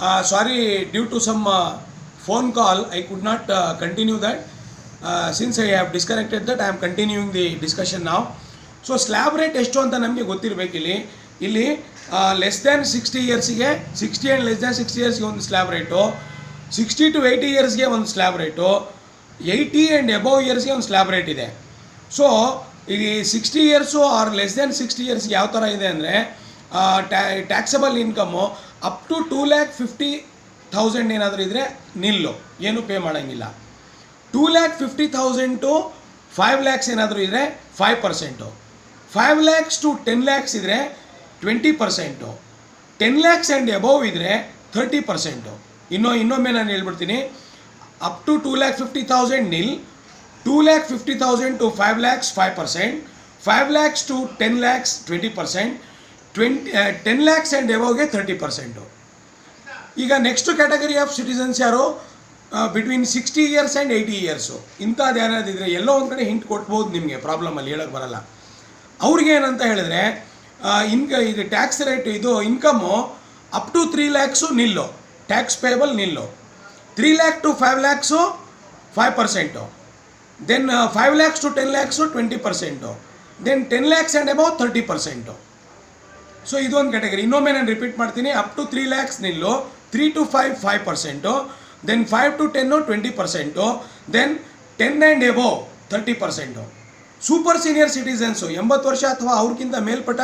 Sorry, due to some phone call, I could not continue that. Since I have disconnected that, I am continuing the discussion now. So slab rate ಎಷ್ಟು ಅಂತ ನಮಗೆ ಗೊತ್ತಿರಬೇಕು. ಇಲ್ಲಿ less than 60 ಇಯರ್ಸ್ಗೆ 60 and less than 60 ಇಯರ್ಸ್ಗೆ ಒಂದು slab rate, 60 to 80 ಇಯರ್ಸ್ಗೆ ಒಂದು slab rate, 80 and above ಇಯರ್ಸ್ಗೆ ಒಂದು slab rate ಇದೆ. So ಇಲ್ಲಿ 60 ಇಯರ್ಸು ಆರ್ ಲೆಸ್ ದ್ಯಾನ್ 60 ಇಯರ್ಸ್ಗೆ ಯಾವ ಥರ ಇದೆ ಅಂದರೆ ಟ್ಯಾಕ್ಸಬಲ್ ಇನ್ಕಮ್ಮು ಅಪ್ ಟು 2,50,000 ಏನಾದರೂ ಇದ್ದರೆ ನಿಲ್ಲು, ಏನು ಪೇ ಮಾಡೋಂಗಿಲ್ಲ. 2,50,000 to 5 lakhs ಏನಾದರೂ ಇದ್ದರೆ 5%, 5 lakhs to 10 lakhs ಇದ್ದರೆ 20%, 10 lakhs ಆ್ಯಂಡ್ ಎಬೋವ್ ಇದ್ದರೆ 30%. ಇನ್ನೊಮ್ಮೆ ನಾನು ಹೇಳ್ಬಿಡ್ತೀನಿ. Up to 2,50,000 nil, 2,50,000 to 5 lakhs 5%, 5 lakhs to 10 lakhs 20%, 10 lakhs and ಎಬೋವ್ಗೆ 30%. ಈಗ ನೆಕ್ಸ್ಟ್ ಕ್ಯಾಟಗರಿ ಆಫ್ ಸಿಟಿಸನ್ಸ್ ಯಾರು? Between 60 years and 80 years. ಇಂಥದ್ದು ಯಾರಾದಿದ್ರೆ ಎಲ್ಲೋ ಒಂದು ಕಡೆ ಹಿಂಟ್ ಕೊಟ್ಬೋದು ನಿಮಗೆ, ಪ್ರಾಬ್ಲಮಲ್ಲಿ ಹೇಳೋಕ್ಕೆ ಬರಲ್ಲ. ಅವ್ರಿಗೆ ಏನಂತ ಹೇಳಿದ್ರೆ ಇದು ಟ್ಯಾಕ್ಸ್ ರೇಟ್, ಇದು income up to 3 lakhs nil, tax payable nil. 3 lakh to 5 lakhs 5%, then 5 lakhs to 10 lakhs 20%, then 10 lakhs and above 30%. So ಇದೊಂದು ಕ್ಯಾಟಗರಿ. ಇನ್ನೊಮ್ಮೆ ನಾನು ರಿಪೀಟ್ ಮಾಡ್ತೀನಿ. ಅಪ್ ಟು 3 lakhs ನಿಲ್ಲು, 3 to 5 5%, then 5 to 10 20%, then 10 and above 30%. Super senior citizens 80 ವರ್ಷ ಅಥವಾ ಅವ್ರಿಗಿಂತ ಮೇಲ್ಪಟ್ಟ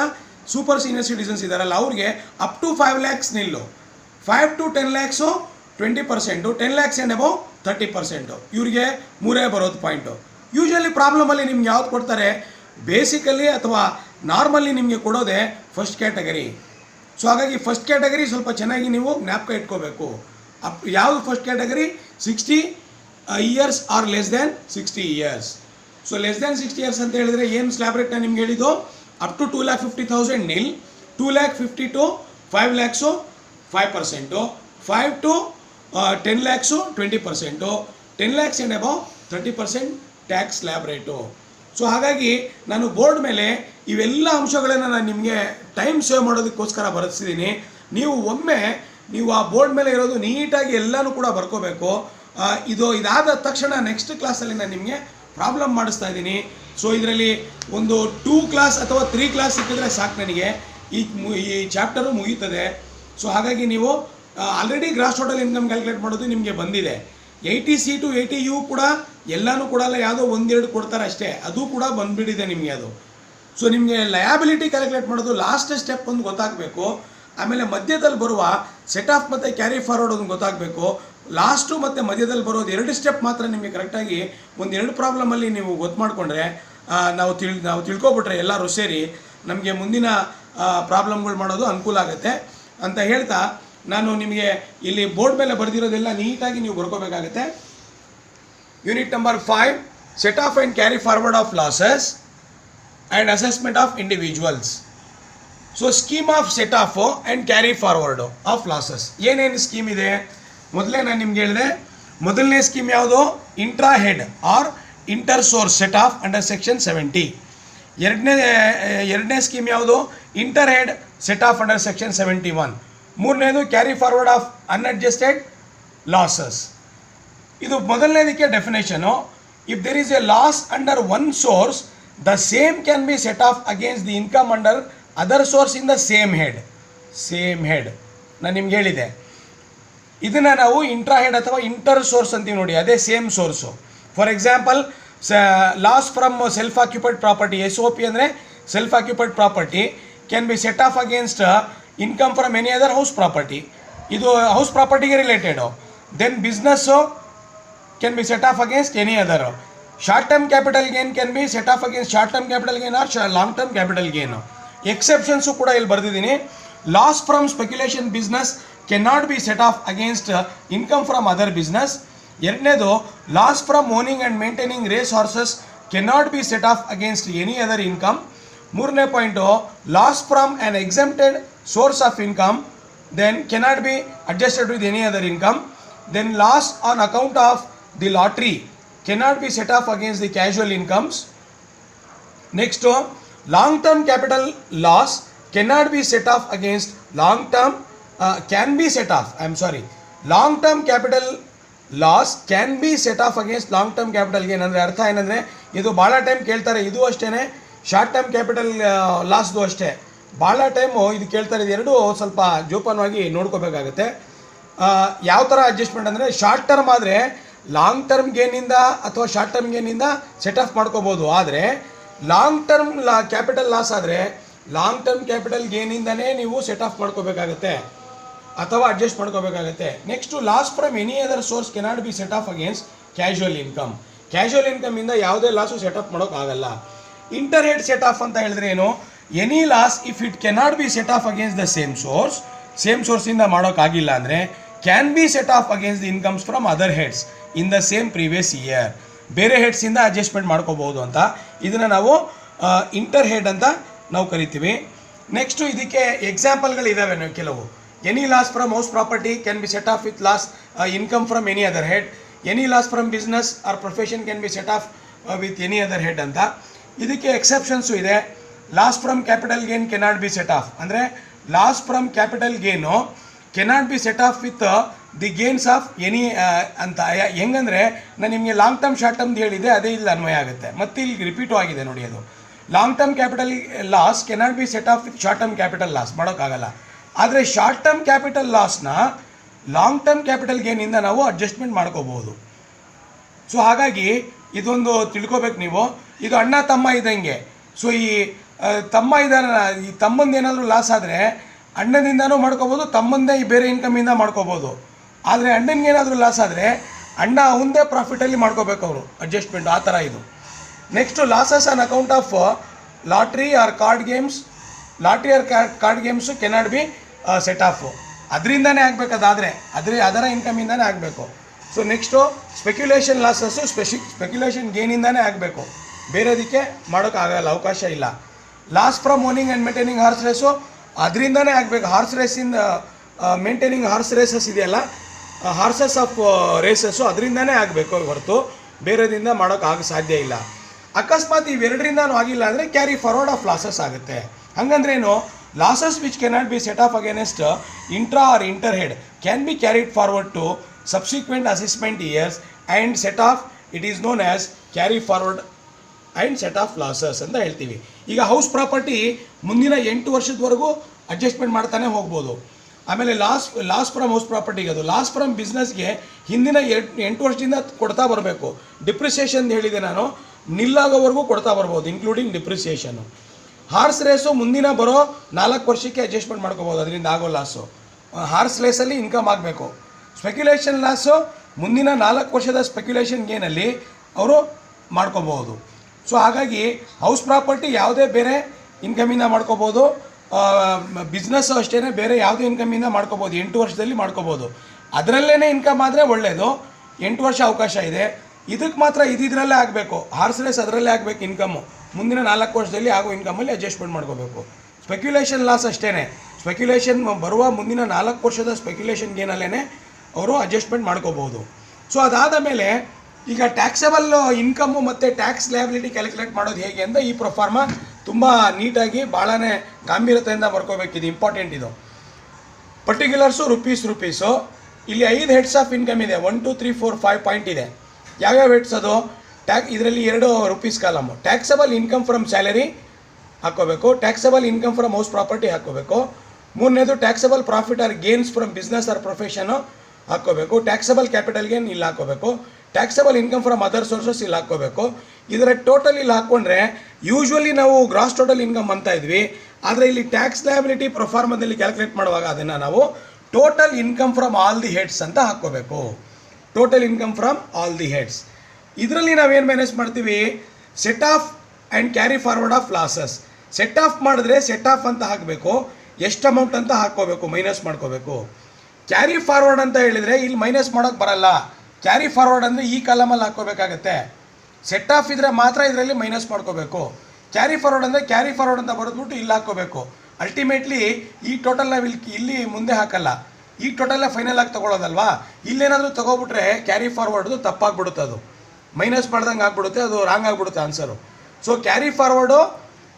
super senior citizens ಇದ್ದಾರಲ್ಲ, ಅವ್ರಿಗೆ ಅಪ್ ಟು 5 lakhs ನಿಲ್ಲು, 5 to 10 lakhs 20%, 10 lakhs and above 30%. ಇವ್ರಿಗೆ ಮೂರೇ ಬರೋದು ಪಾಯಿಂಟು. ಯೂಶ್ವಲಿ ಪ್ರಾಬ್ಲಮಲ್ಲಿ ನಿಮ್ಗೆ ಯಾವ್ದು ಕೊಡ್ತಾರೆ? ಬೇಸಿಕಲಿ ಅಥವಾ ನಾರ್ಮಲಿ ನಿಮಗೆ ಕೊಡೋದೇ ಫಸ್ಟ್ ಕ್ಯಾಟಗರಿ. ಸೊ ಹಾಗಾಗಿ ಫಸ್ಟ್ ಕ್ಯಾಟಗರಿ ಸ್ವಲ್ಪ ಚೆನ್ನಾಗಿ ನೀವು ಜ್ಞಾಪಕ ಇಟ್ಕೋಬೇಕು. ಯಾವುದು first category? 60 years or less than 60 years. So less than 60 years ಅಂತ ಹೇಳಿದರೆ ಏನು ಸ್ಲ್ಯಾಬ್ ರೇಟ್ ನಾನು ನಿಮ್ಗೆ ಹೇಳಿದ್ದು? Up to 2,50,000 nil, 2,50,000 to 5 lakhs 5%, 5 to 10 lakhs 20%, 10 lakhs and above 30% tax slab rate. So ಹಾಗಾಗಿ ನಾನು ಬೋರ್ಡ್ ಮೇಲೆ ಇವೆಲ್ಲ ಅಂಶಗಳನ್ನು ನಾನು ನಿಮಗೆ ಟೈಮ್ ಸೇವ್ ಮಾಡೋದಕ್ಕೋಸ್ಕರ ಬರೆಸಿದ್ದೀನಿ. ನೀವು ಆ ಬೋರ್ಡ್ ಮೇಲೆ ಇರೋದು ನೀಟಾಗಿ ಎಲ್ಲನೂ ಕೂಡ ಬರ್ಕೋಬೇಕು. ಇದಾದ ತಕ್ಷಣ ನೆಕ್ಸ್ಟ್ ಕ್ಲಾಸಲ್ಲಿ ನಾನು ನಿಮಗೆ ಪ್ರಾಬ್ಲಮ್ ಮಾಡಿಸ್ತಾ ಇದ್ದೀನಿ. ಸೊ ಇದರಲ್ಲಿ ಒಂದು 2 ಕ್ಲಾಸ್ ಅಥವಾ 3 ಕ್ಲಾಸ್ ಸಿಕ್ಕಿದ್ರೆ ಸಾಕು ನನಗೆ, ಈ ಚಾಪ್ಟರು ಮುಗೀತದೆ. ಸೊ ಹಾಗಾಗಿ ನೀವು already gross total income calculate ಮಾಡೋದು ನಿಮಗೆ ಬಂದಿದೆ. 80C to 80U ಕೂಡ ಎಲ್ಲನೂ ಕೊಡಲ್ಲ, ಯಾವುದೋ ಒಂದೆರಡು ಕೊಡ್ತಾರೆ ಅಷ್ಟೇ, ಅದು ಕೂಡ ಬಂದುಬಿಟ್ಟಿದೆ ನಿಮಗೆ ಅದು. ಸೊ ನಿಮಗೆ ಲಯಾಬಿಲಿಟಿ ಕ್ಯಾಲ್ಕುಲೇಟ್ ಮಾಡೋದು ಲಾಸ್ಟ್ ಸ್ಟೆಪ್ ಒಂದು ಗೊತ್ತಾಗಬೇಕು. ಆಮೇಲೆ ಮಧ್ಯದಲ್ಲಿ ಬರುವ ಸೆಟ್ ಆಫ್ ಮತ್ತು ಕ್ಯಾರಿ ಫಾರ್ವರ್ಡ್ ಒಂದು ಗೊತ್ತಾಗಬೇಕು. ಲಾಸ್ಟು ಮತ್ತು ಮಧ್ಯದಲ್ಲಿ ಬರೋದು 2 ಸ್ಟೆಪ್ ಮಾತ್ರ ನಿಮಗೆ ಕರೆಕ್ಟಾಗಿ ಒಂದು 2 ಪ್ರಾಬ್ಲಮಲ್ಲಿ ನೀವು ಗೊತ್ತು ಮಾಡಿಕೊಂಡ್ರೆ ನಾವು ತಿಳ್ಕೊಬಿಟ್ರೆ ಎಲ್ಲರೂ ಸೇರಿ ನಮಗೆ ಮುಂದಿನ ಪ್ರಾಬ್ಲಮ್ಗಳು ಮಾಡೋದು ಅನುಕೂಲ ಆಗುತ್ತೆ ಅಂತ ಹೇಳ್ತಾ, ನಾನು ನಿಮಗೆ ಇಲ್ಲಿ ಬೋರ್ಡ್ ಮೇಲೆ ಬರೆದಿರೋದೆಲ್ಲ ನೀಟಾಗಿ ನೀವು ಬರ್ಕೋಬೇಕಾಗುತ್ತೆ. Unit number 5, set off and carry forward of losses and assessment of individuals. So scheme of set off and carry forward of losses. ಏನೇನು ಸ್ಕೀಮ್ ಇದೆ ಮೊದಲೇ ನಾನು ನಿಮ್ಗೆ ಹೇಳಿದೆ. ಮೊದಲನೇ ಸ್ಕೀಮ್ ಯಾವುದು? Intra head or inter source set off under section 70. ಎರಡನೇ scheme ಯಾವುದು? Inter head set off under section 71. ಮೂರನೇದು carry forward of unadjusted losses. ಇದು ಮೊದಲನೇದಕ್ಕೆ definition. If there is a loss under one source, the same can be set off against the income under other source in the same head. ನಾನು ನಿಮ್ಗೆ ಹೇಳಿದೆ, ಇದನ್ನು ನಾವು intra head ಅಥವಾ inter source ಅಂತೀವಿ ನೋಡಿ, ಅದೇ same source. For example, loss from self occupied property, SOP ಅಂದರೆ self occupied property, can be set off against income from any other house property. ಇದು ಹೌಸ್ ಪ್ರಾಪರ್ಟಿಗೆ related. Then business can be set off against any other. Short term capital gain can be set off against short term capital gain or long term capital gain. Exceptions ಕೂಡ ಇಲ್ಲಿ ಬರೆದಿದ್ದೀನಿ. Loss from speculation business cannot be set off against income from other business. ಎರಡನೇದು, loss from owning and maintaining race horses cannot be set off against any other income. ಮೂರನೇ point, loss from an exempted source of income then cannot be adjusted with any other income. Then loss on account of the lottery cannot be set off against the casual incomes. Next, long term capital loss cannot be set off against long term can be set of, I am sorry, long term capital loss can be set off against long term capital gain. ಅಂದರೆ ಅರ್ಥ ಏನಂದರೆ, ಇದು ಭಾಳ time ಕೇಳ್ತಾರೆ, ಇದು ಅಷ್ಟೇ, short term capital ಲಾಸ್ದು ಅಷ್ಟೇ, ಭಾಳ ಟೈಮು ಇದು ಕೇಳ್ತಾರೆ. ಇದು ಎರಡೂ ಸ್ವಲ್ಪ ಜೋಪಾನವಾಗಿ ನೋಡ್ಕೋಬೇಕಾಗತ್ತೆ. ಯಾವ ಥರ ಅಡ್ಜಸ್ಟ್ಮೆಂಟ್ ಅಂದರೆ, ಶಾರ್ಟ್ ಟರ್ಮ್ ಆದರೆ ಲಾಂಗ್ ಟರ್ಮ್ ಗೇನಿಂದ ಅಥವಾ ಶಾರ್ಟ್ ಟರ್ಮ್ ಗೇನಿಂದ ಸೆಟ್ ಆಫ್ ಮಾಡ್ಕೋಬೋದು. ಆದರೆ ಲಾಂಗ್ ಟರ್ಮ್ ಕ್ಯಾಪಿಟಲ್ ಲಾಸ್ ಆದರೆ ಲಾಂಗ್ ಟರ್ಮ್ ಕ್ಯಾಪಿಟಲ್ ಗೇನಿಂದನೇ ನೀವು ಸೆಟ್ ಆಫ್ ಮಾಡ್ಕೋಬೇಕಾಗತ್ತೆ ಅಥವಾ ಅಡ್ಜಸ್ಟ್ ಮಾಡ್ಕೋಬೇಕಾಗತ್ತೆ. Next, loss from any other source cannot be set off against casual income. Casual ಇನ್ಕಮಿಂದ ಯಾವುದೇ ಲಾಸು ಸೆಟ್ ಆಫ್ ಮಾಡೋಕ್ಕಾಗಲ್ಲ. ಇಂಟರ್ ಹೆಡ್ ಸೆಟ್ ಆಫ್ ಅಂತ ಹೇಳಿದ್ರೆ ಏನು, any loss if it cannot be set off against the same ಸೋರ್ಸಿಂದ ಮಾಡೋಕ್ಕಾಗಿಲ್ಲ ಅಂದರೆ can be set off against the incomes from other heads in the same previous year. ಬೇರೆ ಹೆಡ್ಸಿಂದ adjustment ಮಾಡ್ಕೋಬೋದು ಅಂತ, ಇದನ್ನು ನಾವು ಇಂಟರ್ ಹೆಡ್ ಅಂತ ನಾವು ಕರಿತೀವಿ. ನೆಕ್ಸ್ಟು ಇದಕ್ಕೆ ಎಕ್ಸಾಂಪಲ್ಗಳಿದ್ದಾವೆ ಕೆಲವು. Any loss from house property can be set off with loss income from any other head. Any loss from business or profession can be set off with any other head ಅಂತ. ಇದಕ್ಕೆ exceptions ಇದೆ. Loss from capital gain cannot be set off, ಅಂದರೆ loss from capital gain cannot be set off with the gains of any ಅಂತ. ಹೆಂಗಂದರೆ, ನಾನು ನಿಮಗೆ long term short ಟರ್ಮ್ದು ಹೇಳಿದೆ, ಅದೇ ಇಲ್ಲಿ ಅನ್ವಯ ಆಗುತ್ತೆ. ಮತ್ತೆ ಇಲ್ಲಿ ರಿಪೀಟು ಆಗಿದೆ ನೋಡಿ, ಅದು long term capital loss cannot be set off with short term capital loss ಮಾಡೋಕ್ಕಾಗಲ್ಲ. ಆದರೆ ಶಾರ್ಟ್ ಟರ್ಮ್ ಕ್ಯಾಪಿಟಲ್ ಲಾಸ್ನ ಲಾಂಗ್ ಟರ್ಮ್ ಕ್ಯಾಪಿಟಲ್ ಗೇನಿಂದ ನಾವು ಅಡ್ಜಸ್ಟ್ಮೆಂಟ್ ಮಾಡ್ಕೋಬೋದು. ಸೊ ಹಾಗಾಗಿ ಇದೊಂದು ತಿಳ್ಕೊಬೇಕು ನೀವು. ಇದು ಅಣ್ಣ ತಮ್ಮ ಇದ್ದಂಗೆ. ಸೊ ಈ ತಮ್ಮ ಇದ್ದಾನೆ, ಈ ತಮ್ಮಂದು ಏನಾದರೂ ಲಾಸ್ ಆದರೆ ಅಣ್ಣದಿಂದನೂ ಮಾಡ್ಕೋಬೋದು, ತಮ್ಮಂದೇ ಈ ಬೇರೆ ಇನ್ಕಮಿಂದ ಮಾಡ್ಕೋಬೋದು. ಆದರೆ ಅಣ್ಣನಿಗೆ ಏನಾದರೂ ಲಾಸ್ ಆದರೆ ಅಣ್ಣ ಅವಂದೇ ಪ್ರಾಫಿಟಲ್ಲಿ ಮಾಡ್ಕೋಬೇಕು ಅವರು ಅಡ್ಜಸ್ಟ್ಮೆಂಟ್, ಆ ಥರ ಇದು. Next, losses on account of lottery or card games cannot be set off. ಅದರಿಂದನೇ ಆಗಬೇಕು, ಅದಾದರೆ ಅದರ ಇನ್ಕಮಿಂದನೇ ಆಗಬೇಕು. So next, speculation losses speculation ಗೇನಿಂದನೇ ಆಗಬೇಕು, ಬೇರೆದಕ್ಕೆ ಮಾಡೋಕ್ಕಾಗಲ್ಲ, ಅವಕಾಶ ಇಲ್ಲ. Loss from owning and maintaining horse race ಅದರಿಂದನೇ ಆಗಬೇಕು. ಹಾರ್ಸ್ ರೇಸಿಂದ ಮೇಂಟೈನಿಂಗ್ ಹಾರ್ಸ್ ರೇಸಸ್ ಇದೆಯಲ್ಲ, ಹಾರ್ಸಸ್ ಆಫ್ ರೇಸಸ್ಸು ಅದರಿಂದನೇ ಆಗಬೇಕು ಹೊರತು ಬೇರೆದಿಂದ ಮಾಡೋಕ್ಕಾಗ ಸಾಧ್ಯ ಇಲ್ಲ. ಅಕಸ್ಮಾತ್ ಇವೆರಡರಿಂದನೂ ಆಗಿಲ್ಲ ಅಂದರೆ ಕ್ಯಾರಿ ಫಾರ್ವರ್ಡ್ ಆಫ್ ಲಾಸಸ್ ಆಗುತ್ತೆ. ಹಾಗಂದ್ರೆ ಏನು, losses which cannot be set off against intra or inter head can be carried forward to subsequent assessment years and set off, it is known as carry forward and set off losses ಅಂತ ಹೇಳ್ತೀವಿ. ಈಗ house property ಮುಂದಿನ 8 ವರ್ಷದವರೆಗೂ adjustment ಮಾಡ್ತಾನೆ ಹೋಗ್ಬೋದು. ಆಮೇಲೆ loss from house ಪ್ರಾಪರ್ಟಿಗೆ, ಅದು loss from ಬಿಸ್ನೆಸ್ಗೆ ಹಿಂದಿನ 8 ವರ್ಷದಿಂದ ಕೊಡ್ತಾ ಬರಬೇಕು. ಡಿಪ್ರಿಸಿಯೇಷನ್ ಹೇಳಿದೆ ನಾನು, ನಿಲ್ಲಾಗೋವರೆಗೂ ಕೊಡ್ತಾ ಬರ್ಬೋದು, ಇನ್ಕ್ಲೂಡಿಂಗ್ ಡಿಪ್ರಿಸಿಯೇಷನು. ಹಾರ್ಸ್ ರೇಸು ಮುಂದಿನ ಬರೋ 4 ವರ್ಷಕ್ಕೆ ಅಡ್ಜಸ್ಟ್ಮೆಂಟ್ ಮಾಡ್ಕೋಬೋದು, ಅದರಿಂದ ಆಗೋ ಲಾಸು. ಹಾರ್ಸ್ ರೇಸಲ್ಲಿ ಇನ್ಕಮ್ ಆಗಬೇಕು. ಸ್ಪೆಕ್ಯುಲೇಷನ್ ಲಾಸು ಮುಂದಿನ 4 ವರ್ಷದ ಸ್ಪೆಕ್ಯುಲೇಷನ್ ಗೇನಲ್ಲಿ ಅವರು ಮಾಡ್ಕೋಬೋದು. ಸೊ ಹಾಗಾಗಿ ಹೌಸ್ ಪ್ರಾಪರ್ಟಿ ಯಾವುದೇ ಬೇರೆ ಇನ್ಕಮಿಂದ ಮಾಡ್ಕೋಬೋದು, ಬಿಸ್ನೆಸ್ಸು ಅಷ್ಟೇ ಬೇರೆ ಯಾವುದೇ ಇನ್ಕಮಿಂದ ಮಾಡ್ಕೋಬೋದು, 8 ವರ್ಷದಲ್ಲಿ ಮಾಡ್ಕೋಬೋದು. ಅದರಲ್ಲೇ ಇನ್ಕಮ್ ಆದರೆ ಒಳ್ಳೆಯದು, 8 ವರ್ಷ ಅವಕಾಶ ಇದೆ. ಇದಕ್ಕೆ ಮಾತ್ರ ಇದರಲ್ಲೇ ಆಗಬೇಕು, ಹಾರ್ಸ್ ರೇಸ್ ಅದರಲ್ಲೇ ಆಗಬೇಕು ಇನ್ಕಮ್ಮು. ಮುಂದಿನ 4 ವರ್ಷದಲ್ಲಿ ಆಗೋ ಇನ್ಕಮಲ್ಲಿ ಅಡ್ಜಸ್ಟ್ಮೆಂಟ್ ಮಾಡ್ಕೋಬೇಕು. ಸ್ಪೆಕ್ಯುಲೇಷನ್ ಲಾಸ್ ಅಷ್ಟೇ, ಸ್ಪೆಕ್ಯುಲೇಷನ್ ಬರುವ ಮುಂದಿನ 4 ವರ್ಷದ ಸ್ಪೆಕ್ಯುಲೇಷನ್ ಗೇನಲ್ಲೇ ಅವರು ಅಡ್ಜಸ್ಟ್ಮೆಂಟ್ ಮಾಡ್ಕೋಬೋದು. ಸೊ ಅದಾದ ಮೇಲೆ ಈಗ ಟ್ಯಾಕ್ಸಬಲ್ ಇನ್ಕಮ್ಮು ಮತ್ತು ಟ್ಯಾಕ್ಸ್ ಲಯಬಿಲಿಟಿ ಕ್ಯಾಲ್ಕುಲೇಟ್ ಮಾಡೋದು ಹೇಗೆ ಅಂತ ಈ ಪ್ರೊಫಾರ್ಮ ತುಂಬ ನೀಟಾಗಿ ಭಾಳನೇ ಗಾಂಭೀರ್ಯತೆಯಿಂದ ಬರ್ಕೋಬೇಕಿದು, ಇಂಪಾರ್ಟೆಂಟ್ ಇದು. ಪರ್ಟಿಕ್ಯುಲರ್ಸು ರುಪೀಸು ಇಲ್ಲಿ 5 ಹೆಡ್ಸ್ ಆಫ್ ಇನ್ಕಮ್ ಇದೆ, 1 2 3 4 5 ಪಾಯಿಂಟ್ ಇದೆ. ಯಾವ್ಯಾವ ಹೆಡ್ಸ್ ಅದು? ಇದರಲ್ಲಿ 2 rupees column. Taxable income from salary ಹಾಕ್ಕೋಬೇಕು, taxable income from house property ಹಾಕ್ಕೋಬೇಕು. 3ನೇದು taxable profit or gains from business or profession ಹಾಕ್ಕೋಬೇಕು. ಟ್ಯಾಕ್ಸಬಲ್ ಕ್ಯಾಪಿಟಲ್ ಗೇನ್ ಇಲ್ಲಿ ಹಾಕ್ಕೋಬೇಕು. Taxable income from other sources ಇಲ್ಲಿ ಹಾಕ್ಕೋಬೇಕು. ಇದರ ಟೋಟಲ್ ಇಲ್ಲಿ ಹಾಕ್ಕೊಂಡ್ರೆ ಯೂಶ್ವಲಿ ನಾವು ಗ್ರಾಸ್ ಟೋಟಲ್ ಇನ್ಕಮ್ ಅಂತ ಇದ್ವಿ, ಆದರೆ ಇಲ್ಲಿ ಟ್ಯಾಕ್ಸ್ ಲಯಬಿಲಿಟಿ ಪ್ರೊಫಾರ್ಮದಲ್ಲಿ ಕ್ಯಾಲ್ಕುಲೇಟ್ ಮಾಡುವಾಗ ಅದನ್ನು ನಾವು total income from all the heads ಅಂತ ಹಾಕ್ಕೋಬೇಕು. Total income from all the heads. ಇದರಲ್ಲಿ ನಾವೇನು ಮ್ಯಾನೇಜ್ ಮಾಡ್ತೀವಿ? Set off and carry forward of losses. Set off ಮಾಡಿದ್ರೆ ಸೆಟ್ ಆಫ್ ಅಂತ ಹಾಕಬೇಕು, ಎಷ್ಟು ಅಮೌಂಟ್ ಅಂತ ಹಾಕ್ಕೋಬೇಕು, ಮೈನಸ್ ಮಾಡ್ಕೋಬೇಕು. ಕ್ಯಾರಿ ಫಾರ್ವರ್ಡ್ ಅಂತ ಹೇಳಿದರೆ ಇಲ್ಲಿ ಮೈನಸ್ ಮಾಡೋಕ್ಕೆ ಬರಲ್ಲ. ಕ್ಯಾರಿ ಫಾರ್ವರ್ಡ್ ಅಂದರೆ ಈ ಕಾಲಮಲ್ಲಿ ಹಾಕ್ಕೋಬೇಕಾಗತ್ತೆ. ಸೆಟ್ ಆಫ್ ಇದ್ದರೆ ಮಾತ್ರ ಇದರಲ್ಲಿ ಮೈನಸ್ ಮಾಡ್ಕೋಬೇಕು. ಕ್ಯಾರಿ ಫಾರ್ವರ್ಡ್ ಅಂದರೆ ಕ್ಯಾರಿ ಫಾರ್ವರ್ಡ್ ಅಂತ ಬರೆದ್ಬಿಟ್ಟು ಇಲ್ಲಿ ಹಾಕ್ಕೋಬೇಕು. ಅಲ್ಟಿಮೇಟ್ಲಿ ಈ ಟೋಟಲ್ ನಾವು ಇಲ್ಲಿ ಮುಂದೆ ಹಾಕಲ್ಲ, ಈ ಟೋಟಲ್ಲೇ ಫೈನಲ್ ಆಗಿ ತೊಗೊಳ್ಳೋದಲ್ವಾ. ಇಲ್ಲೇನಾದರೂ ತೊಗೊಬಿಟ್ರೆ ಕ್ಯಾರಿ ಫಾರ್ವರ್ಡ್ದು ತಪ್ಪಾಗ್ಬಿಡುತ್ತೆ, ಅದು ಮೈನಸ್ ಮಾಡ್ದಂಗೆ ಆಗ್ಬಿಡುತ್ತೆ, ಅದು ರಾಂಗ್ ಆಗಿಬಿಡುತ್ತೆ ಆನ್ಸರು. ಸೊ ಕ್ಯಾರಿ ಫಾರ್ವರ್ಡು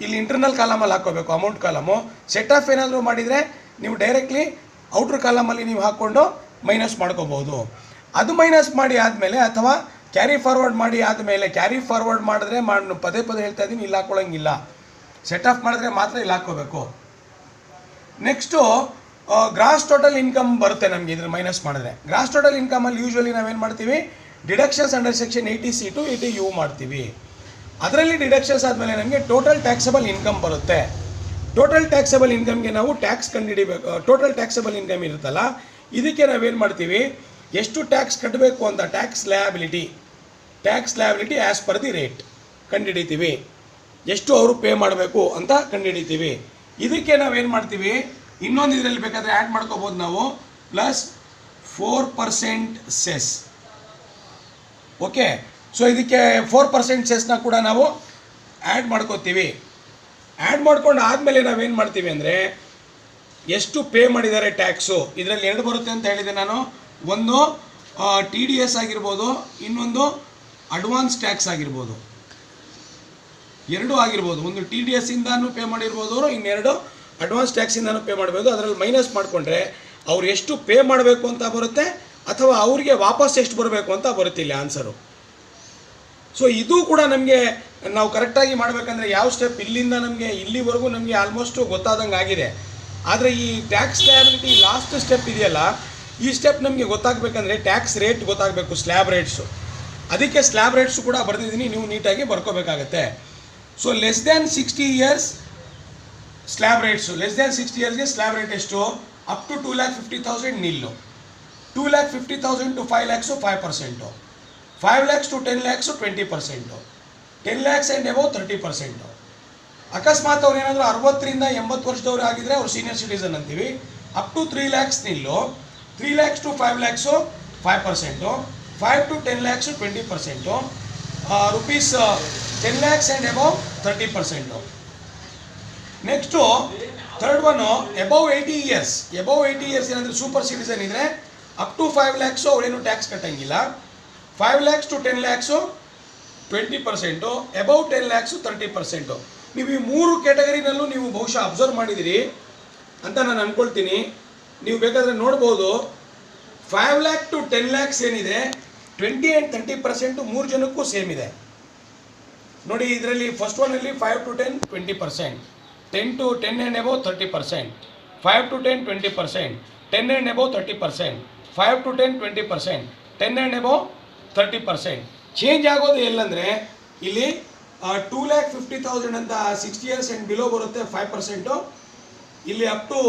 ಇಲ್ಲಿ ಇಂಟರ್ನಲ್ ಕಾಲಮಲ್ಲಿ ಹಾಕ್ಕೋಬೇಕು, ಅಮೌಂಟ್ ಕಾಲಮು. ಸೆಟ್ ಆಫ್ ಏನಾದರೂ ಮಾಡಿದರೆ ನೀವು ಡೈರೆಕ್ಟ್ಲಿ ಔಟ್ರ್ ಕಾಲಮಲ್ಲಿ ನೀವು ಹಾಕ್ಕೊಂಡು ಮೈನಸ್ ಮಾಡ್ಕೋಬೋದು. ಅದು ಮೈನಸ್ ಮಾಡಿ ಆದಮೇಲೆ ಅಥವಾ ಕ್ಯಾರಿ ಫಾರ್ವರ್ಡ್ ಮಾಡಿ ಆದಮೇಲೆ, ಕ್ಯಾರಿ ಫಾರ್ವರ್ಡ್ ಮಾಡಿದ್ರೆ ಪದೇ ಪದೇ ಹೇಳ್ತಾ ಇದ್ದೀನಿ, ಇಲ್ಲಿ ಹಾಕ್ಕೊಳ್ಳೋಂಗಿಲ್ಲ. ಸೆಟ್ ಆಫ್ ಮಾಡಿದ್ರೆ ಮಾತ್ರ ಇಲ್ಲಿ ಹಾಕ್ಕೋಬೇಕು. ನೆಕ್ಸ್ಟು ಗ್ರಾಸ್ ಟೋಟಲ್ ಇನ್ಕಮ್ ಬರುತ್ತೆ ನಮಗೆ ಇದ್ರ ಮೈನಸ್ ಮಾಡಿದ್ರೆ. ಗ್ರಾಸ್ ಟೋಟಲ್ ಇನ್ಕಮಲ್ಲಿ ಯೂಶ್ವಲಿ ನಾವೇನು ಮಾಡ್ತೀವಿ, deductions under section 80C to 80U ಮಾಡ್ತೀವಿ. ಅದರಲ್ಲಿ ಡಿಡಕ್ಷನ್ಸ್ ಆದಮೇಲೆ ನಮಗೆ ಟೋಟಲ್ ಟ್ಯಾಕ್ಸಬಲ್ ಇನ್ಕಮ್ ಬರುತ್ತೆ. ಟೋಟಲ್ ಟ್ಯಾಕ್ಸಬಲ್ ಇನ್ಕಮ್ಗೆ ನಾವು ಟ್ಯಾಕ್ಸ್ ಕಂಡುಹಿಡಿಬೇಕು. ಟೋಟಲ್ ಟ್ಯಾಕ್ಸಬಲ್ ಇನ್ಕಮ್ ಇರುತ್ತಲ್ಲ, ಇದಕ್ಕೆ ನಾವೇನು ಮಾಡ್ತೀವಿ, ಎಷ್ಟು ಟ್ಯಾಕ್ಸ್ ಕಟ್ಟಬೇಕು ಅಂತ tax liability as per the rate ಕಂಡುಹಿಡಿತೀವಿ. ಎಷ್ಟು ಅವರು ಪೇ ಮಾಡಬೇಕು ಅಂತ ಕಂಡುಹಿಡಿತೀವಿ. ಇದಕ್ಕೆ ನಾವೇನು ಮಾಡ್ತೀವಿ, ಇನ್ನೊಂದು ಇದರಲ್ಲಿ ಬೇಕಾದರೆ ಆ್ಯಡ್ ಮಾಡ್ಕೋಬೋದು ನಾವು, ಪ್ಲಸ್ 4% ಸೆಸ್. ಓಕೆ, ಸೊ ಇದಕ್ಕೆ 4% ಸೆಸ್ನ ಕೂಡ ನಾವು ಆ್ಯಡ್ ಮಾಡ್ಕೋತೀವಿ. ಆ್ಯಡ್ ಮಾಡ್ಕೊಂಡು ಆದಮೇಲೆ ನಾವೇನು ಮಾಡ್ತೀವಿ ಅಂದರೆ, ಎಷ್ಟು ಪೇ ಮಾಡಿದ್ದಾರೆ ಟ್ಯಾಕ್ಸು. ಇದರಲ್ಲಿ 2 ಬರುತ್ತೆ ಅಂತ ಹೇಳಿದೆ ನಾನು. ಒಂದು TDS ಆಗಿರ್ಬೋದು, ಇನ್ನೊಂದು ಅಡ್ವಾನ್ಸ್ ಟ್ಯಾಕ್ಸ್ ಆಗಿರ್ಬೋದು. 2 ಆಗಿರ್ಬೋದು. ಒಂದು TDS ಇಂದನೂ ಪೇ ಮಾಡಿರ್ಬೋದು ಅವರು, ಇನ್ನೆರಡು ಅಡ್ವಾನ್ಸ್ ಟ್ಯಾಕ್ಸಿಂದನೂ ಪೇ ಮಾಡಬೇಕು. ಅದರಲ್ಲಿ ಮೈನಸ್ ಮಾಡಿಕೊಂಡ್ರೆ ಅವ್ರು ಎಷ್ಟು ಪೇ ಮಾಡಬೇಕು ಅಂತ ಬರುತ್ತೆ, ಅಥವಾ ಅವ್ರಿಗೆ ವಾಪಸ್ ಎಷ್ಟು ಬರಬೇಕು ಅಂತ ಬರುತ್ತೆ ಇಲ್ಲಿ ಆನ್ಸರು. ಸೊ ಇದು ಕೂಡ ನಮಗೆ ನಾವು ಕರೆಕ್ಟಾಗಿ ಮಾಡಬೇಕಂದ್ರೆ ಯಾವ ಸ್ಟೆಪ್, ಇಲ್ಲಿಂದ ನಮಗೆ ಇಲ್ಲಿವರೆಗೂ ನಮಗೆ ಆಲ್ಮೋಸ್ಟು ಗೊತ್ತಾದಂಗೆ ಆಗಿದೆ. ಆದರೆ ಈ ಟ್ಯಾಕ್ಸ್ ಲಯಬಿಲಿಟಿ ಲಾಸ್ಟ್ ಸ್ಟೆಪ್ ಇದೆಯಲ್ಲ, ಈ ಸ್ಟೆಪ್ ನಮಗೆ ಗೊತ್ತಾಗಬೇಕಂದ್ರೆ ಟ್ಯಾಕ್ಸ್ ರೇಟ್ ಗೊತ್ತಾಗಬೇಕು, ಸ್ಲ್ಯಾಬ್ ರೇಟ್ಸು. ಅದಕ್ಕೆ ಸ್ಲ್ಯಾಬ್ ರೇಟ್ಸು ಕೂಡ ಬರೆದಿದ್ದೀನಿ, ನೀವು ನೀಟಾಗಿ ಬರ್ಕೋಬೇಕಾಗತ್ತೆ. So less than 60 years slab rates. Less than 60 yearsಗೆ ಸ್ಲ್ಯಾಬ್ ರೇಟ್ ಎಷ್ಟು, ಅಪ್ ಟು 2,50,000 ನಿಲ್ಲು, 2,50,000 to 5 lakhs 5%, 5 lakhs to 10 lakhs 20%, 10 lakhs and above 30%. ಅಕಸ್ಮಾತ್ ಅವ್ರು ಏನಾದರೂ 60ರಿಂದ 80 ವರ್ಷದವ್ರು ಆಗಿದ್ರೆ ಅವ್ರು ಸೀನಿಯರ್ ಸಿಟಿಸನ್ ಅಂತೀವಿ. ಅಪ್ ಟು 3 lakhs ನಿಲ್ಲು, 3 lakhs to 5 lakhs 5%, 5 to 10 lakhs 20%, rupees 10 lakhs and above 30%. Next third one above 80 years. Above 80 years ಏನಾದರೂ super citizen ಇದ್ದರೆ up to 5 lakhs ಅವರೇನು ಟ್ಯಾಕ್ಸ್ ಕಟ್ಟಂಗಿಲ್ಲ. 5 lakhs to 10 lakhs 20%, above 10 lakhs 30%. ನೀವು ಈ 3 ಕ್ಯಾಟಗರಿನಲ್ಲೂ ನೀವು ಬಹುಶಃ ಅಬ್ಸರ್ವ್ ಮಾಡಿದಿರಿ ಅಂತ ನಾನು ಅಂದ್ಕೊಳ್ತೀನಿ. ನೀವು ಬೇಕಾದರೆ ನೋಡ್ಬೋದು, 5 lakh to 10 lakhs ಏನಿದೆ, 20 and 30% 3 ಜನಕ್ಕೂ ಸೇಮ್ ಇದೆ ನೋಡಿ. ಇದರಲ್ಲಿ ಫಸ್ಟ್ ಒನ್ನಲ್ಲಿ 5 to 10 20%, 10 to 10 and above 30%, 5 to 10 20%, 10 and above 30%, 5 to 10 20%, 10 and above 30%. Change ಆಗೋದು ಎಲ್ಲಂದರೆ ಇಲ್ಲಿ 2,50,000 ಅಂತ 60 years and ಬಿಲೋ ಬರುತ್ತೆ 5%, ಇಲ್ಲಿ ಅಪ್ ಟು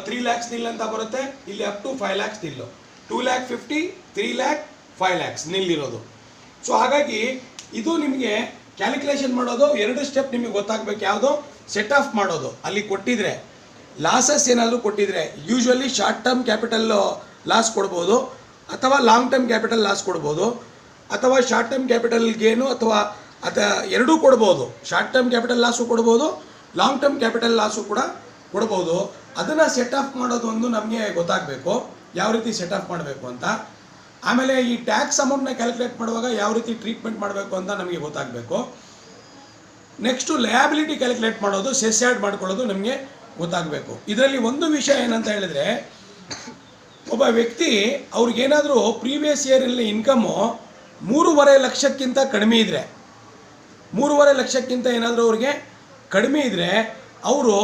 3 lakhs ನಿಲ್ ಅಂತ ಬರುತ್ತೆ, ಇಲ್ಲಿ ಅಪ್ ಟು 5 lakhs ನಿಲ್ಲು, 2,50,000, 3 lakh, 5 lakhs ನಿಲ್ಲಿರೋದು. ಸೊ ಹಾಗಾಗಿ ಇದು ನಿಮಗೆ ಕ್ಯಾಲ್ಕುಲೇಷನ್ ಮಾಡೋದು 2 ಸ್ಟೆಪ್ ನಿಮಗೆ ಗೊತ್ತಾಗಬೇಕು. ಯಾವುದೋ ಸೆಟ್ ಆಫ್ ಮಾಡೋದು, ಅಲ್ಲಿ ಕೊಟ್ಟಿದ್ರೆ ಲಾಸಸ್ ಏನಾದರೂ ಕೊಟ್ಟಿದ್ರೆ usually short term capital loss ಕೊಡ್ಬೋದು, ಅಥವಾ ಲಾಂಗ್ ಟರ್ಮ್ ಕ್ಯಾಪಿಟಲ್ ಲಾಸ್ ಕೊಡ್ಬೋದು, ಅಥವಾ ಶಾರ್ಟ್ ಟರ್ಮ್ ಕ್ಯಾಪಿಟಲ್ ಗೇನು, ಅಥವಾ ಎರಡೂ ಕೊಡ್ಬೋದು. ಶಾರ್ಟ್ ಟರ್ಮ್ ಕ್ಯಾಪಿಟಲ್ ಲಾಸು ಕೊಡ್ಬೋದು, ಲಾಂಗ್ ಟರ್ಮ್ ಕ್ಯಾಪಿಟಲ್ ಲಾಸು ಕೂಡ ಕೊಡ್ಬೋದು. ಅದನ್ನು ಸೆಟ್ ಆಫ್ ಮಾಡೋದು ಒಂದು ನಮಗೆ ಗೊತ್ತಾಗಬೇಕು, ಯಾವ ರೀತಿ ಸೆಟ್ ಆಫ್ ಮಾಡಬೇಕು ಅಂತ. ಆಮೇಲೆ ಈ ಟ್ಯಾಕ್ಸ್ ಅಮೌಂಟ್ನ ಕ್ಯಾಲ್ಕುಲೇಟ್ ಮಾಡುವಾಗ ಯಾವ ರೀತಿ ಟ್ರೀಟ್ಮೆಂಟ್ ಮಾಡಬೇಕು ಅಂತ ನಮಗೆ ಗೊತ್ತಾಗಬೇಕು. ನೆಕ್ಸ್ಟು ಲಯಬಿಲಿಟಿ ಕ್ಯಾಲ್ಕುಲೇಟ್ ಮಾಡೋದು, ಸೆಸ್ ಆ್ಯಡ್ ಮಾಡ್ಕೊಳ್ಳೋದು ನಮಗೆ ಗೊತ್ತಾಗಬೇಕು. ಇದರಲ್ಲಿ ಒಂದು ವಿಷಯ ಏನಂತ ಹೇಳಿದರೆ, ಒಬ್ಬ ವ್ಯಕ್ತಿ ಅವ್ರಿಗೇನಾದರೂ ಪ್ರೀವಿಯಸ್ ಇಯರಲ್ಲಿ ಇನ್ಕಮು 3.5 ಲಕ್ಷಕ್ಕಿಂತ ಕಡಿಮೆ ಇದ್ದರೆ, 3.5 ಲಕ್ಷಕ್ಕಿಂತ ಏನಾದರೂ ಅವ್ರಿಗೆ ಕಡಿಮೆ ಇದ್ದರೆ ಅವರು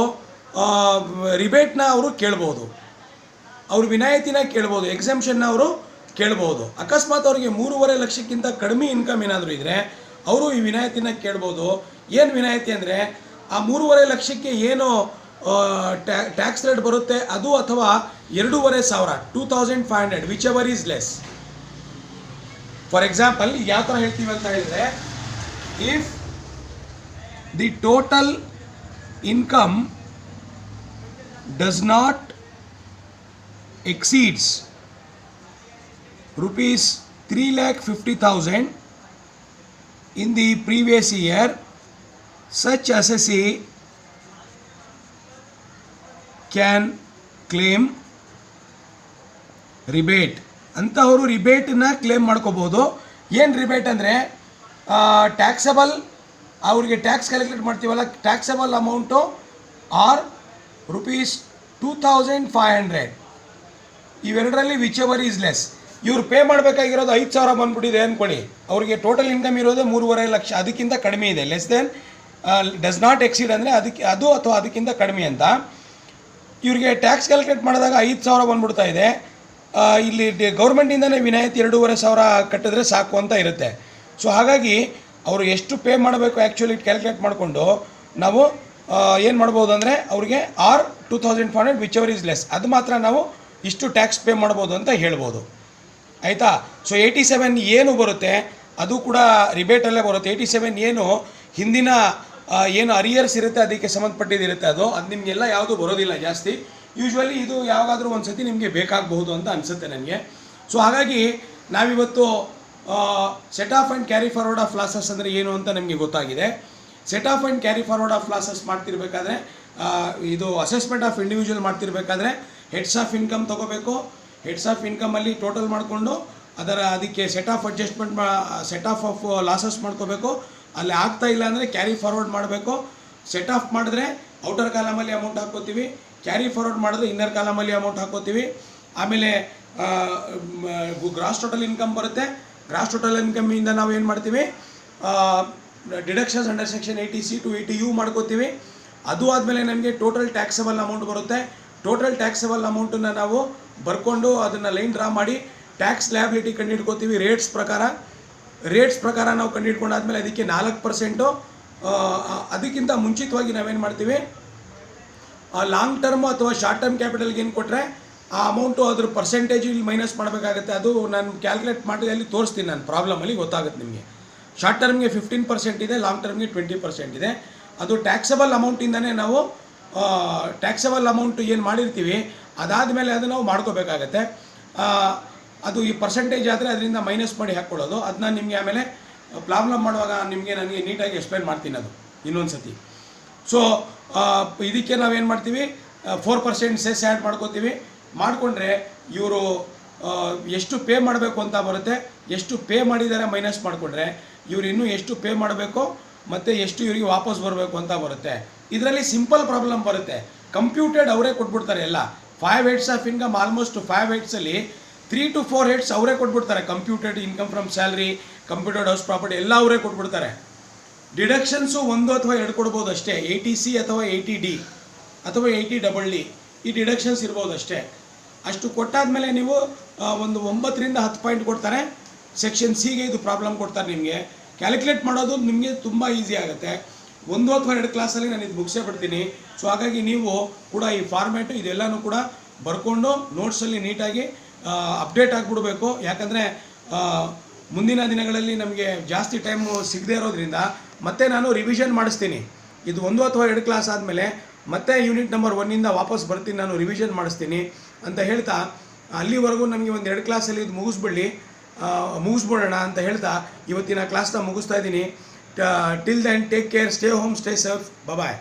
ರಿಬೇಟ್ನ ಅವರು ಕೇಳ್ಬೋದು, ಅವರು ವಿನಾಯಿತಿನ ಕೇಳ್ಬೋದು, ಎಕ್ಸೆಂಪ್ಷನ್ನ ಅವರು ಕೇಳ್ಬೋದು. ಅಕಸ್ಮಾತ್ ಅವರಿಗೆ 3.5 ಲಕ್ಷಕ್ಕಿಂತ ಕಡಿಮೆ ಇನ್ಕಮ್ ಏನಾದರೂ ಇದ್ದರೆ ಅವರು ಈ ವಿನಾಯಿತಿನ ಕೇಳ್ಬೋದು. ಏನು ವಿನಾಯಿತಿ ಅಂದರೆ, ಆ 3.5 ಲಕ್ಷಕ್ಕೆ ಏನು ಟ್ಯಾಕ್ಸ್ ರೇಟ್ ಬರುತ್ತೆ ಅದು, ಅಥವಾ 2,500, 2,500, which ever is less. For example ಯಾವ ಥರ ಹೇಳ್ತೀವಿ ಅಂತ ಹೇಳಿದರೆ, if the total income does not exceeds rupees 3,50,000 in the previous year, such assessee can claim rebate ಅಂತ. ಅವರು ರಿಬೇಟನ್ನ ಕ್ಲೇಮ್ ಮಾಡ್ಕೋಬೋದು. ಏನು ರಿಬೇಟ್ ಅಂದರೆ, ಟ್ಯಾಕ್ಸಬಲ್ ಅವ್ರಿಗೆ ಟ್ಯಾಕ್ಸ್ ಕ್ಯಾಲ್ಕುಲೇಟ್ ಮಾಡ್ತೀವಲ್ಲ, ಟ್ಯಾಕ್ಸಬಲ್ ಅಮೌಂಟು ಆರ್ rupees 2500 ಇವೆರಡರಲ್ಲಿ ವಿಚ್ ಎವರ್ ಈಸ್ ಲೆಸ್. ಇವ್ರು ಪೇ ಮಾಡಬೇಕಾಗಿರೋದು 5,000 ಬಂದ್ಬಿಟ್ಟಿದೆ ಅಂದ್ಕೊಳ್ಳಿ, ಅವ್ರಿಗೆ ಟೋಟಲ್ ಇನ್ಕಮ್ ಇರೋದು 3.5 ಲಕ್ಷ, ಅದಕ್ಕಿಂತ ಕಡಿಮೆ ಇದೆ, less than does not exceed ಅಂದರೆ ಅದಕ್ಕೆ ಅದು ಅಥವಾ ಅದಕ್ಕಿಂತ ಕಡಿಮೆ ಅಂತ. ಇವ್ರಿಗೆ ಟ್ಯಾಕ್ಸ್ ಕ್ಯಾಲ್ಕುಲೇಟ್ ಮಾಡಿದಾಗ 5,000 ಬಂದ್ಬಿಡ್ತಾ ಇದೆ. ಇಲ್ಲಿ ಗೌರ್ಮೆಂಟಿಂದನೇ ವಿನಾಯಿತಿ 2,500 ಕಟ್ಟಿದ್ರೆ ಸಾಕು ಅಂತ ಇರುತ್ತೆ. ಸೊ ಹಾಗಾಗಿ ಅವರು ಎಷ್ಟು ಪೇ ಮಾಡಬೇಕು ಆ್ಯಕ್ಚುಲಿ ಕ್ಯಾಲ್ಕುಲೇಟ್ ಮಾಡಿಕೊಂಡು ನಾವು ಏನು ಮಾಡ್ಬೋದು ಅಂದರೆ ಅವ್ರಿಗೆ 2,500 ವಿಚ್ ಎವರ್ ಈಸ್ ಲೆಸ್, ಅದು ಮಾತ್ರ ನಾವು ಇಷ್ಟು ಟ್ಯಾಕ್ಸ್ ಪೇ ಮಾಡ್ಬೋದು ಅಂತ ಹೇಳ್ಬೋದು, ಆಯಿತಾ. ಸೊ 87 ಏನು ಬರುತ್ತೆ ಅದು ಕೂಡ ರಿಬೇಟಲ್ಲೇ ಬರುತ್ತೆ. 87 ಏನು ಹಿಂದಿನ ಏನು ಅರಿಯರ್ಸ್ ಇರುತ್ತೆ ಅದಕ್ಕೆ ಸಂಬಂಧಪಟ್ಟಿದ್ದಿರುತ್ತೆ, ಅದು ನಿಮಗೆಲ್ಲ ಯಾವುದು ಬರೋದಿಲ್ಲ ಜಾಸ್ತಿ. ಯೂಶ್ವಲಿ ಇದು ಯಾವಾಗಾದರೂ ಒಂದು ಸತಿ ನಿಮಗೆ ಬೇಕಾಗಬಹುದು ಅಂತ ಅನಿಸುತ್ತೆ ನನಗೆ. ಸೊ ಹಾಗಾಗಿ ನಾವಿವತ್ತು set off and carry forward of losses ಅಂದರೆ ಏನು ಅಂತ ನಮಗೆ ಗೊತ್ತಾಗಿದೆ. Set off and carry forward of losses ಮಾಡ್ತಿರ್ಬೇಕಾದ್ರೆ ಇದು ಅಸೆಸ್ಮೆಂಟ್ ಆಫ್ ಇಂಡಿವಿಜುವಲ್ ಮಾಡ್ತಿರ್ಬೇಕಾದ್ರೆ ಹೆಡ್ಸ್ ಆಫ್ ಇನ್ಕಮ್ ತೊಗೋಬೇಕು. ಹೆಡ್ಸ್ ಆಫ್ ಇನ್ಕಮಲ್ಲಿ ಟೋಟಲ್ ಮಾಡಿಕೊಂಡು ಅದಕ್ಕೆ set off adjustment set off losses ಮಾಡ್ಕೋಬೇಕು. ಅಲ್ಲಿ ಆಗ್ತಾ ಇಲ್ಲ ಅಂದರೆ ಕ್ಯಾರಿ ಫಾರ್ವರ್ಡ್ ಮಾಡಬೇಕು. ಸೆಟ್ ಆಫ್ ಮಾಡಿದ್ರೆ ಔಟರ್ ಕಾಲಮಲ್ಲಿ ಅಮೌಂಟ್ ಹಾಕ್ಕೋತೀವಿ, ಕ್ಯಾರಿ ಫಾರ್ವರ್ಡ್ ಮಾಡಿದ್ರೆ ಇನ್ನರ್ ಕಾಲಮಲ್ಲಿ ಅಮೌಂಟ್ ಹಾಕ್ಕೋತೀವಿ. ಆಮೇಲೆ ಗ್ರಾಸ್ ಟೋಟಲ್ ಇನ್ಕಮ್ ಬರುತ್ತೆ. ಗ್ರಾಸ್ ಟೋಟಲ್ ಇನ್ಕಮಿಂದ ನಾವು ಏನು ಮಾಡ್ತೀವಿ, deductions under section 80C to 80U ಮಾಡ್ಕೋತೀವಿ. ಅದು ಆದಮೇಲೆ ನಮಗೆ ಟೋಟಲ್ ಟ್ಯಾಕ್ಸಬಲ್ ಅಮೌಂಟ್ ಬರುತ್ತೆ. ಟೋಟಲ್ ಟ್ಯಾಕ್ಸಬಲ್ ಅಮೌಂಟನ್ನು ನಾವು ಬರ್ಕೊಂಡು ಅದನ್ನು ಲೈನ್ ಡ್ರಾ ಮಾಡಿ ಟ್ಯಾಕ್ಸ್ ಲ್ಯಾಬಿಲಿಟಿ ಕಂಡುಹಿಡ್ಕೋತೀವಿ ರೇಟ್ಸ್ ಪ್ರಕಾರ ನಾವು ಕಂಡುಹಿಡ್ಕೊಂಡಾದ್ಮೇಲೆ ಅದಕ್ಕೆ 4%. ಅದಕ್ಕಿಂತ ಮುಂಚಿತವಾಗಿ ನಾವೇನು ಮಾಡ್ತೀವಿ, ಲಾಂಗ್ ಟರ್ಮು ಅಥವಾ ಶಾರ್ಟ್ ಟರ್ಮ್ ಕ್ಯಾಪಿಟಲ್ಗೆ ಏನು ಕೊಟ್ಟರೆ ಆ ಅಮೌಂಟು ಅದ್ರ ಪರ್ಸೆಂಟೇಜ್ ಇಲ್ಲಿ ಮೈನಸ್ ಮಾಡಬೇಕಾಗುತ್ತೆ. ಅದು ನಾನು ಕ್ಯಾಲ್ಕುಲೇಟ್ ಮಾಡಿ ಅಲ್ಲಿ ತೋರಿಸ್ತೀನಿ, ನಾನು ಪ್ರಾಬ್ಲಮಲ್ಲಿ ಗೊತ್ತಾಗುತ್ತೆ ನಿಮಗೆ. ಶಾರ್ಟ್ ಟರ್ಮ್ಗೆ 15% ಇದೆ, ಲಾಂಗ್ ಟರ್ಮ್ಗೆ 20% ಇದೆ. ಅದು ಟ್ಯಾಕ್ಸಬಲ್ ಅಮೌಂಟಿಂದನೇ ನಾವು ಟ್ಯಾಕ್ಸಬಲ್ ಅಮೌಂಟು ಏನು ಮಾಡಿರ್ತೀವಿ ಅದಾದಮೇಲೆ ಅದು ನಾವು ಮಾಡ್ಕೋಬೇಕಾಗತ್ತೆ. ಅದು ಈ ಪರ್ಸೆಂಟೇಜ್ ಆದರೆ ಅದರಿಂದ ಮೈನಸ್ ಮಾಡಿ ಹಾಕ್ಕೊಳ್ಳೋದು. ಅದನ್ನ ನಿಮಗೆ ಆಮೇಲೆ ಪ್ರಾಬ್ಲಮ್ ಮಾಡುವಾಗ ನನಗೆ ನೀಟಾಗಿ ಎಕ್ಸ್ಪ್ಲೈನ್ ಮಾಡ್ತೀನಿ ಅದು ಇನ್ನೊಂದು ಸತಿ. ಸೊ ಇದಕ್ಕೆ ನಾವೇನು ಮಾಡ್ತೀವಿ, 4% ಸೆಸ್ ಆ್ಯಡ್ ಮಾಡ್ಕೋತೀವಿ. ಮಾಡಿಕೊಂಡ್ರೆ ಇವರು ಎಷ್ಟು ಪೇ ಮಾಡಬೇಕು ಅಂತ ಬರುತ್ತೆ. ಎಷ್ಟು ಪೇ ಮಾಡಿದ್ದಾರೆ ಮೈನಸ್ ಮಾಡಿಕೊಂಡ್ರೆ ಇವರು ಇನ್ನೂ ಎಷ್ಟು ಪೇ ಮಾಡಬೇಕು ಮತ್ತು ಎಷ್ಟು ಇವರಿಗೆ ವಾಪಸ್ ಬರಬೇಕು ಅಂತ ಬರುತ್ತೆ. ಇದರಲ್ಲಿ ಸಿಂಪಲ್ ಪ್ರಾಬ್ಲಮ್ ಬರುತ್ತೆ. ಕಂಪ್ಯೂಟೆಡ್ ಅವರೇ ಕೊಟ್ಬಿಡ್ತಾರೆ ಎಲ್ಲ. 5 heads of income almost 5 ಹೆಡ್ಸಲ್ಲಿ 3 to 4 heads ಅವರೇ ಕೊಟ್ಬಿಡ್ತಾರೆ. Computed income from salary, computed house property ಎಲ್ಲ ಅವರೇ ಕೊಟ್ಬಿಡ್ತಾರೆ. ಡಿಡಕ್ಷನ್ಸು 1 ಅಥವಾ 2 ಕೊಡ್ಬೋದು ಅಷ್ಟೇ. 80C ಅಥವಾ 80D ಅಥವಾ 80DD ಈ ಡಿಡಕ್ಷನ್ಸ್ ಇರ್ಬೋದು ಅಷ್ಟೇ. ಅಷ್ಟು ಕೊಟ್ಟಾದಮೇಲೆ ನೀವು ಒಂದು 9 ರಿಂದ 10 ಪಾಯಿಂಟ್ ಕೊಡ್ತಾರೆ. ಸೆಕ್ಷನ್ ಸಿಗೆ ಇದು ಪ್ರಾಬ್ಲಮ್ ಕೊಡ್ತಾರೆ. ನಿಮಗೆ ಕ್ಯಾಲ್ಕುಲೇಟ್ ಮಾಡೋದು ನಿಮಗೆ ತುಂಬ ಈಸಿ ಆಗುತ್ತೆ. 1 ಅಥವಾ 2 ಕ್ಲಾಸಲ್ಲಿ ನಾನು ಇದು ಮುಗಿಸೇ ಬಿಡ್ತೀನಿ. ಸೊ ಹಾಗಾಗಿ ನೀವು ಕೂಡ ಈ ಫಾರ್ಮ್ಯಾಟು ಇದೆಲ್ಲನೂ ಕೂಡ ಬರ್ಕೊಂಡು ನೋಟ್ಸಲ್ಲಿ ನೀಟಾಗಿ ಅಪ್ಡೇಟ್ ಆಗಿಬಿಡಬೇಕು. ಯಾಕಂದರೆ ಮುಂದಿನ ದಿನಗಳಲ್ಲಿ ನಮಗೆ ಜಾಸ್ತಿ ಟೈಮು ಸಿಗದೇ ಇರೋದ್ರಿಂದ ಮತ್ತೆ ನಾನು ರಿವಿಷನ್ ಮಾಡಿಸ್ತೀನಿ. ಇದು 1 ಅಥವಾ 2 ಕ್ಲಾಸ್ ಆದಮೇಲೆ ಮತ್ತೆ ಯೂನಿಟ್ ನಂಬರ್ 1ಇಂದ ವಾಪಸ್ ಬರ್ತೀನಿ, ನಾನು ರಿವಿಷನ್ ಮಾಡಿಸ್ತೀನಿ ಅಂತ ಹೇಳ್ತಾ ಅಲ್ಲಿವರೆಗೂ ನಮಗೆ ಒಂದು 2 ಕ್ಲಾಸಲ್ಲಿ ಇದು ಮುಗಿಸ್ಬಿಡೋಣ ಅಂತ ಹೇಳ್ತಾ ಇವತ್ತಿನ ಕ್ಲಾಸ್ನ ಮುಗಿಸ್ತಾ ಇದ್ದೀನಿ. Till then take care, stay home, stay safe, ಬಾಯ್.